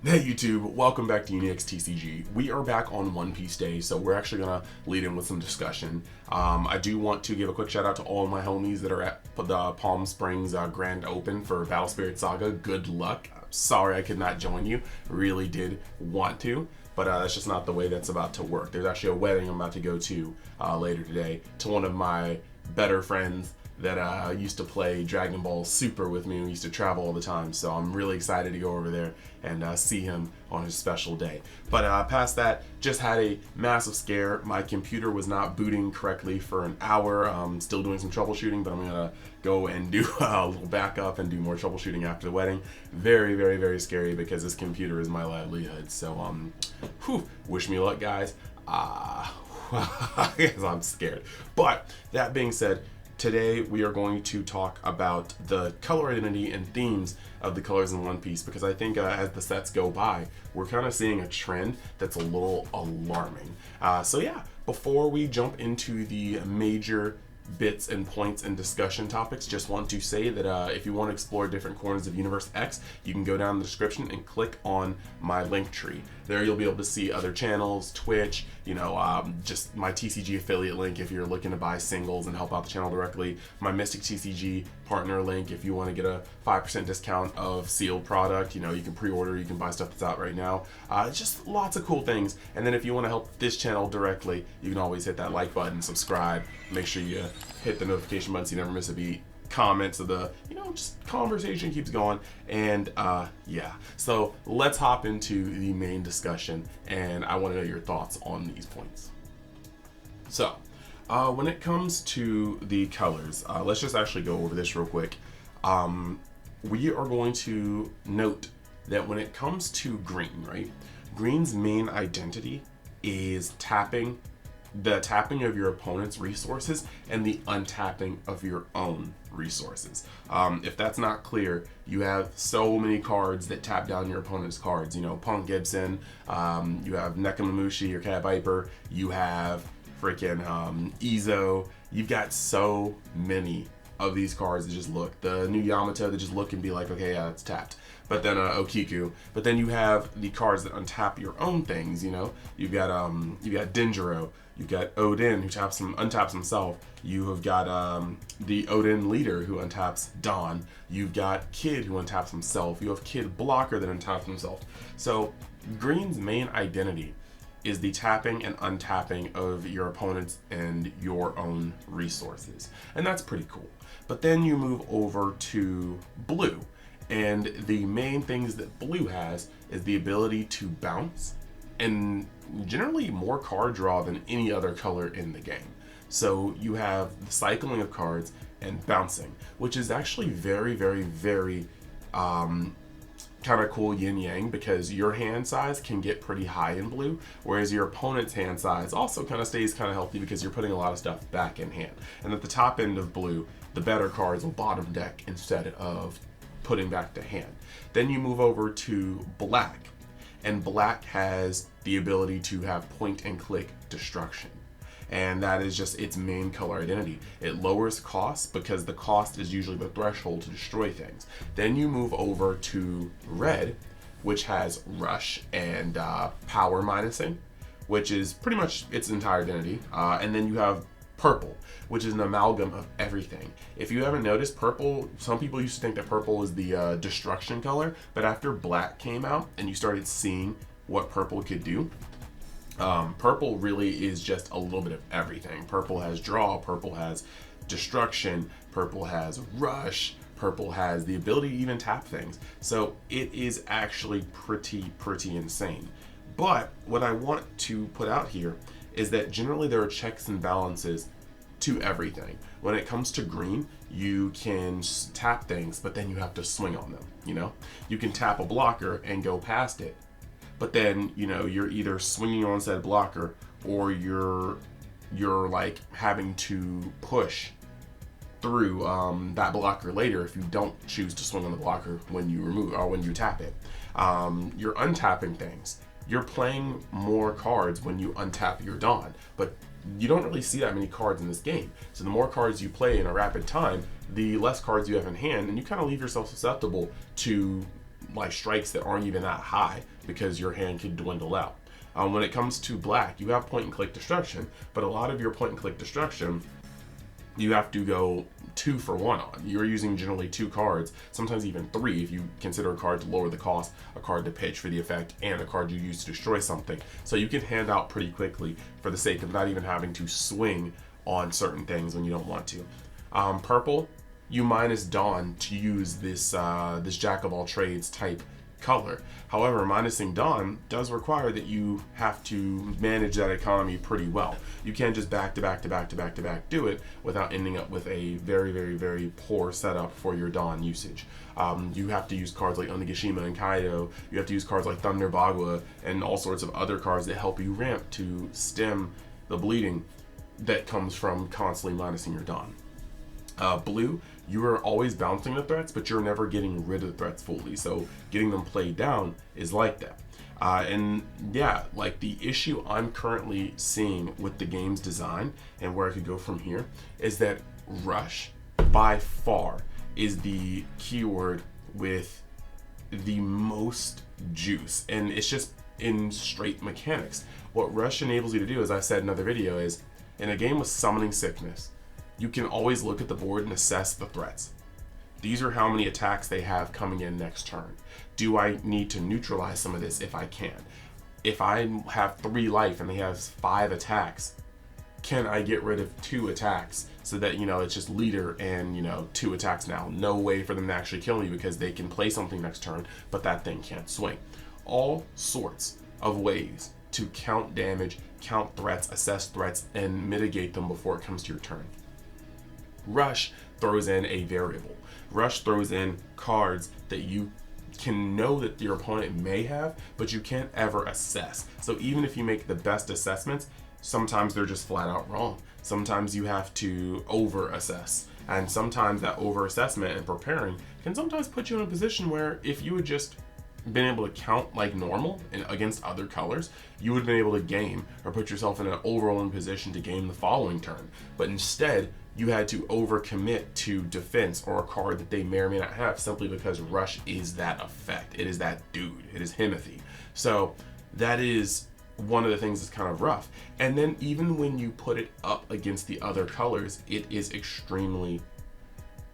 Hey YouTube, welcome back to Unix TCG. We are back on One Piece Day, so we're actually gonna lead in with some discussion. I do want to give a quick shout out to all of my homies that are at the Palm Springs Grand Open for Battle Spirit Saga. Good luck. Sorry I could not join you. Really did want to, but that's just not the way that's about to work. There's actually a wedding I'm about to go to later today to one of my better friends that used to play Dragon Ball Super with me. We used to travel all the time, so I'm really excited to go over there and see him on his special day. But past that, just had a massive scare. My computer was not booting correctly for an hour. Still doing some troubleshooting, but I'm gonna go and do a little backup and do more troubleshooting after the wedding. Very, very, very scary because this computer is my livelihood. So, wish me luck, guys. I guess I'm scared. But that being said, today we are going to talk about the color identity and themes of the colors in One Piece, because I think as the sets go by, we're kind of seeing a trend that's a little alarming. So yeah, before we jump into the major bits and points and discussion topics, just want to say that if you want to explore different corners of Universe X, you can go down in the description and click on my link tree. There you'll be able to see other channels, Twitch, just my TCG affiliate link if you're looking to buy singles and help out the channel directly, my Mystic TCG partner link if you want to get a 5% discount of sealed product. You can pre-order, you can buy stuff that's out right now. Just lots of cool things. And then if you want to help this channel directly, you can always hit that like button, subscribe, make sure you hit the notification button so you never miss a beat. Comment so the just conversation keeps going. And yeah, so let's hop into the main discussion, and I want to know your thoughts on these points. So when it comes to the colors, let's just actually go over this real quick. We are going to note that when it comes to green, right, green's main identity is the tapping of your opponent's resources and the untapping of your own resources. If that's not clear, you have so many cards that tap down your opponent's cards. Punk Gibson, you have Nekamamushi, your Cat Viper, you have freaking Izo. You've got so many of these cards that just look. The new Yamato that just look and be like, okay, yeah, it's tapped. But then Okiku. But then you have the cards that untap your own things. You've got Denjiro. You've got Odin, who untaps himself. You have got the Odin leader, who untaps Don. You've got Kid, who untaps himself. You have Kid Blocker that untaps himself. So green's main identity is the tapping and untapping of your opponents and your own resources. And that's pretty cool. But then you move over to blue. And the main things that blue has is the ability to bounce and generally more card draw than any other color in the game. So you have the cycling of cards and bouncing, which is actually very, very, very kind of cool yin-yang, because your hand size can get pretty high in blue, whereas your opponent's hand size also kind of stays kind of healthy because you're putting a lot of stuff back in hand. And at the top end of blue, the better cards will bottom deck instead of putting back to hand. Then you move over to black, and black has the ability to have point and click destruction. And that is just its main color identity. It lowers costs because the cost is usually the threshold to destroy things. Then you move over to red, which has rush and power minusing, which is pretty much its entire identity. And then you have purple, which is an amalgam of everything. If you haven't noticed, purple, some people used to think that purple is the destruction color, but after black came out and you started seeing what purple could do, purple really is just a little bit of everything. Purple has draw, purple has destruction, purple has rush, purple has the ability to even tap things. So it is actually pretty insane. But what I want to put out here is that generally there are checks and balances to everything. When it comes to green, you can tap things, but then you have to swing on them. You can tap a blocker and go past it, but then you're either swinging on said blocker, or you're like having to push through that blocker later if you don't choose to swing on the blocker when you remove or when you tap it. You're untapping things. You're playing more cards when you untap your Dawn, but you don't really see that many cards in this game. So the more cards you play in a rapid time, the less cards you have in hand, and you kind of leave yourself susceptible to like strikes that aren't even that high because your hand could dwindle out. When it comes to black, you have point and click destruction, but a lot of your point and click destruction, you have to go 2 for 1 on. You're using generally 2 cards, sometimes even 3 if you consider a card to lower the cost, a card to pitch for the effect, and a card you use to destroy something. So you can hand out pretty quickly for the sake of not even having to swing on certain things when you don't want to. Purple, you minus Dawn to use this this jack of all trades type color. However, minusing Dawn does require that you have to manage that economy pretty well. You can't just back to back to back to back to back do it without ending up with a very, very, very poor setup for your Dawn usage. You have to use cards like Onigashima and Kaido, you have to use cards like Thunder Bagua, and all sorts of other cards that help you ramp to stem the bleeding that comes from constantly minusing your Dawn. Blue, you are always bouncing the threats, but you're never getting rid of the threats fully. So getting them played down is like that. And yeah, like the issue I'm currently seeing with the game's design and where I could go from here is that rush by far is the keyword with the most juice. And it's just in straight mechanics. What rush enables you to do, as I said in another video, is in a game with summoning sickness, you can always look at the board and assess the threats. These are how many attacks they have coming in next turn. Do I need to neutralize some of this if I can? If I have 3 life and they have 5 attacks, can I get rid of 2 attacks so that, you know, it's just leader and, you know, 2 attacks now? No way for them to actually kill me because they can play something next turn, but that thing can't swing. All sorts of ways to count damage, count threats, assess threats, and mitigate them before it comes to your turn. Rush throws in a variable. Rush throws in cards that you can know that your opponent may have, but you can't ever assess. So even if you make the best assessments, sometimes they're just flat out wrong. Sometimes you have to over assess. And sometimes that over assessment and preparing can sometimes put you in a position where if you had just been able to count like normal and against other colors, you would have been able to game or put yourself in an overall position to game the following turn. But instead, you had to overcommit to defense or a card that they may or may not have simply because rush is that effect. It is that dude. It is Himothy. So that is one of the things that's kind of rough. And then even when you put it up against the other colors, it is extremely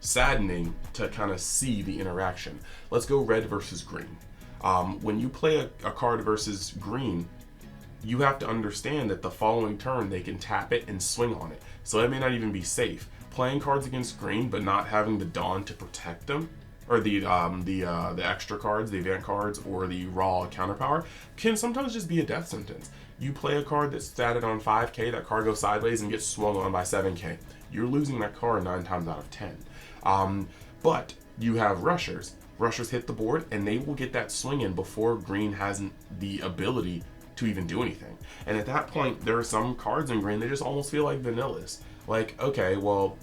saddening to kind of see the interaction. Let's go red versus green. When you play a card versus green, you have to understand that the following turn they can tap it and swing on it. So it may not even be safe. Playing cards against green but not having the Dawn to protect them, or the extra cards, the event cards, or the raw counterpower, can sometimes just be a death sentence. You play a card that's statted on 5k, that card goes sideways and gets swung on by 7k. You're losing that card 9 times out of 10. But you have rushers. Rushers hit the board and they will get that swing in before green has the ability to even do anything. And at that point, there are some cards in green that just almost feel like vanillas. Like, okay, well,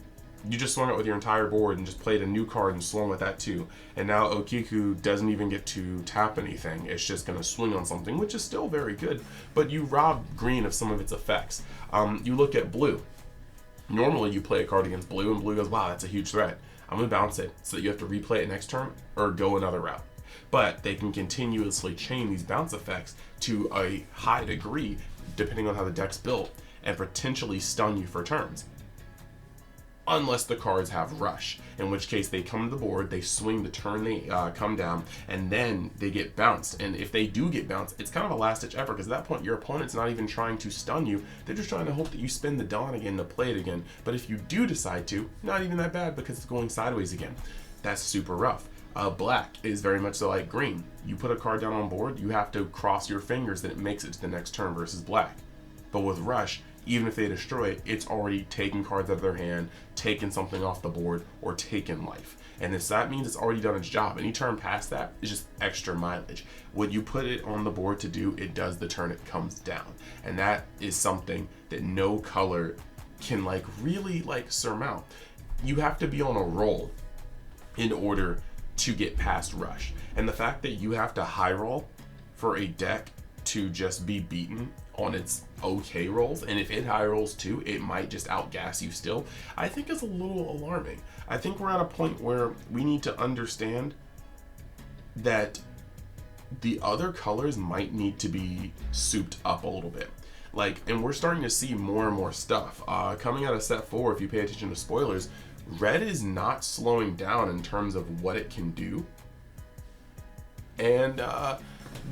you just swung it with your entire board and just played a new card and swung with that too. And now Okiku doesn't even get to tap anything. It's just going to swing on something, which is still very good. But you rob green of some of its effects. You look at blue. Normally you play a card against blue and blue goes, wow, that's a huge threat. I'm going to bounce it so that you have to replay it next turn or go another route. But they can continuously chain these bounce effects to a high degree, depending on how the deck's built, and potentially stun you for turns. Unless the cards have rush, in which case they come to the board, they swing the turn they come down, and then they get bounced. And if they do get bounced, it's kind of a last-ditch effort, because at that point your opponent's not even trying to stun you, they're just trying to hope that you spin the Dawn again to play it again. But if you do decide to, not even that bad, because it's going sideways again. That's super rough. Black is very much so like green. You put a card down on board, you have to cross your fingers that it makes it to the next turn versus black. But with rush, even if they destroy it, it's already taken cards out of their hand, taken something off the board, or taken life. And if that means it's already done its job, any turn past that is just extra mileage. What you put it on the board to do, it does the turn it comes down. And that is something that no color can really surmount. You have to be on a roll in order to get past rush. And the fact that you have to high roll for a deck to just be beaten on its okay rolls, and if it high rolls too, it might just outgas you still, I think is a little alarming. I think we're at a point where we need to understand that the other colors might need to be souped up a little bit. Like, and we're starting to see more and more stuff. Coming out of set 4, if you pay attention to spoilers, red is not slowing down in terms of what it can do. And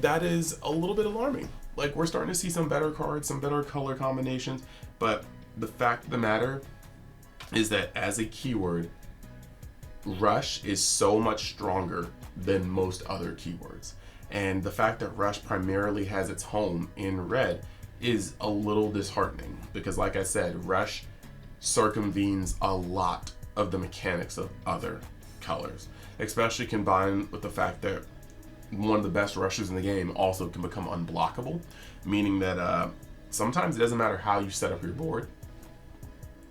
that is a little bit alarming. Like, we're starting to see some better cards, some better color combinations, but the fact of the matter is that as a keyword, Rush is so much stronger than most other keywords. And the fact that Rush primarily has its home in red is a little disheartening because, like I said, Rush circumvenes a lot of the mechanics of other colors, especially combined with the fact that one of the best rushes in the game also can become unblockable, meaning that sometimes it doesn't matter how you set up your board.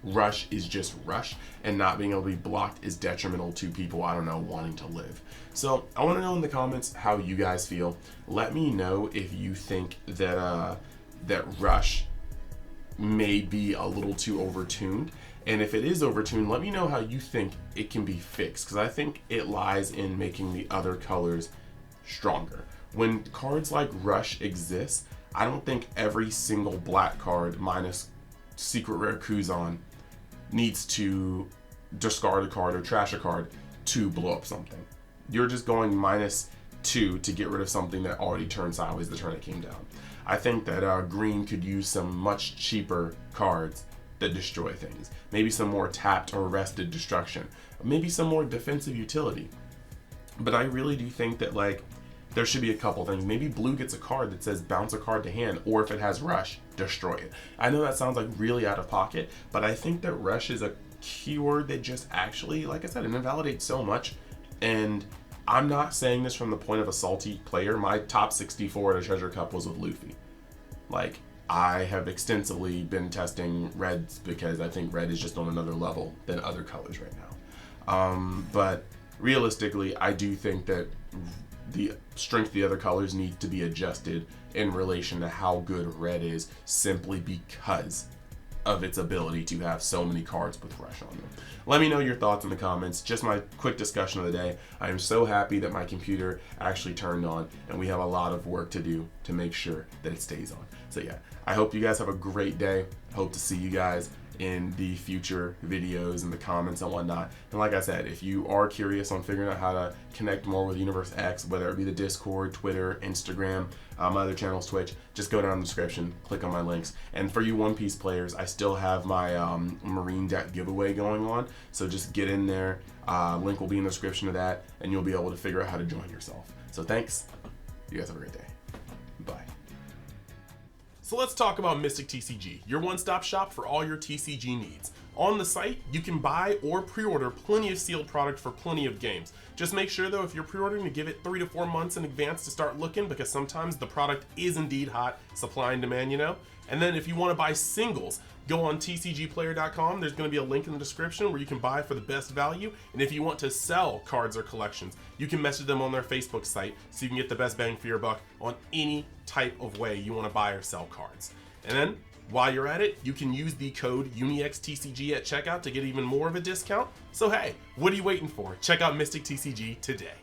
Rush is just Rush, and not being able to be blocked is detrimental to people, I don't know, wanting to live. So I want to know in the comments how you guys feel. Let me know if you think that that Rush may be a little too overtuned, and if it is overtuned, let me know how you think it can be fixed, because I think it lies in making the other colors stronger. When cards like Rush exist, I don't think every single black card minus Secret Rare Kuzan needs to discard a card or trash a card to blow up something. You're just going -2 to get rid of something that already turned sideways the turn it came down. I think that green could use some much cheaper cards that destroy things. Maybe some more tapped or rested destruction. Maybe some more defensive utility. But I really do think that, like, there should be a couple things. Maybe blue gets a card that says bounce a card to hand, or if it has Rush, destroy it. I know that sounds like really out of pocket, but I think that Rush is a keyword that just actually, like I said, it invalidates so much. And I'm not saying this from the point of a salty player. My top 64 at a Treasure Cup was with Luffy. Like, I have extensively been testing reds because I think red is just on another level than other colors right now. But realistically, I do think that the strength of the other colors needs to be adjusted in relation to how good red is, simply because of its ability to have so many cards with Rush on them. Let me know your thoughts in the comments. Just my quick discussion of the day. I am so happy that my computer actually turned on, and we have a lot of work to do to make sure that it stays on. So yeah, I hope you guys have a great day. I hope to see you guys in the future videos and the comments and whatnot. And like I said, if you are curious on figuring out how to connect more with Universe X, whether it be the Discord, Twitter, Instagram, my other channels, Twitch, just go down in the description, click on my links. And for you One Piece players, I still have my Marine deck giveaway going on, so just get in there. Link will be in the description of that, and you'll be able to figure out how to join yourself. So thanks. You guys have a great day. Bye. So let's talk about Mystic TCG, your one-stop shop for all your TCG needs. On the site, you can buy or pre-order plenty of sealed product for plenty of games. Just make sure though, if you're pre-ordering, to give it 3 to 4 months in advance to start looking, because sometimes the product is indeed hot, supply and demand, you know? And then if you want to buy singles, go on tcgplayer.com. There's going to be a link in the description where you can buy for the best value. And if you want to sell cards or collections, you can message them on their Facebook site so you can get the best bang for your buck on any type of way you want to buy or sell cards. And then while you're at it, you can use the code UNIXTCG at checkout to get even more of a discount. So hey, what are you waiting for? Check out Mystic TCG today.